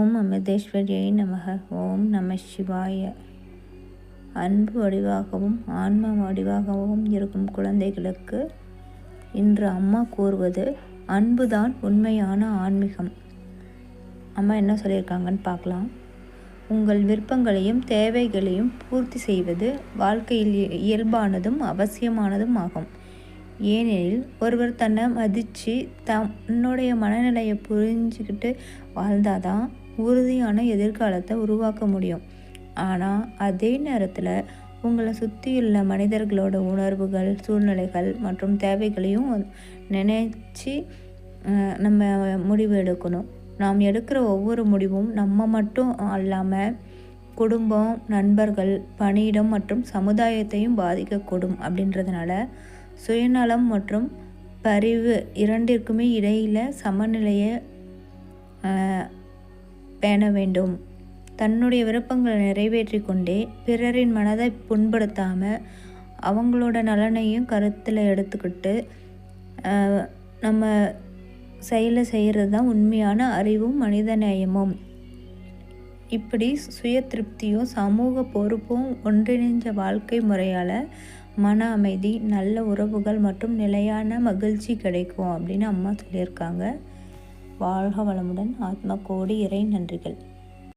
ஓம் அமிர்தேஸ்வரியை நமக. ஓம் நம சிவாய. அன்பு வடிவாகவும் ஆன்ம வடிவாகவும் இருக்கும் குழந்தைகளுக்கு இன்று அம்மா கூறுவது, அன்புதான் உண்மையான ஆன்மீகம். அம்மா என்ன சொல்லியிருக்காங்கன்னு பார்க்கலாம். உங்கள் விருப்பங்களையும் தேவைகளையும் பூர்த்தி செய்வது வாழ்க்கையில் இயல்பானதும் அவசியமானதும் ஆகும். ஏனெனில் ஒருவர் தன்னை மதித்து தன்னுடைய மனநிலையை புரிஞ்சுக்கிட்டு வாழ்ந்தாதான் உறுதியான எதிர்காலத்தை உருவாக்க முடியும். ஆனால் அதே நேரத்தில் உங்களை சுற்றியுள்ள மனிதர்களோட உணர்வுகள், சூழ்நிலைகள் மற்றும் தேவைகளையும் நினைச்சு நம்ம முடிவு எடுக்கணும். நாம் எடுக்கிற ஒவ்வொரு முடிவும் நம்ம மட்டும் அல்லாமல் குடும்பம், நண்பர்கள், பணியிடம் மற்றும் சமுதாயத்தையும் பாதிக்கக்கூடும். அப்படின்றதுனால சுயநலம் மற்றும் பரிவு இரண்டிற்குமே இடையில் சமநிலையை பேண வேண்டும். தன்னுடைய விருப்பங்களை நிறைவேற்றி கொண்டே பிறரின் மனதை புண்படுத்தாமல் அவங்களோட நலனையும் கருத்தில் எடுத்துக்கிட்டு நம்ம செயலை செய்கிறது தான் உண்மையான அறிவும் மனித நேயமும். இப்படி சுய திருப்தியும் சமூக பொறுப்பும் ஒன்றிணைஞ்ச வாழ்க்கை முறையால் மன அமைதி, நல்ல உறவுகள் மற்றும் நிலையான மகிழ்ச்சி கிடைக்கும் அப்படின்னு அம்மா சொல்லியிருக்காங்க. வாழ்க வளமுடன். ஆத்மா கோடி. இறை நன்றிகள்.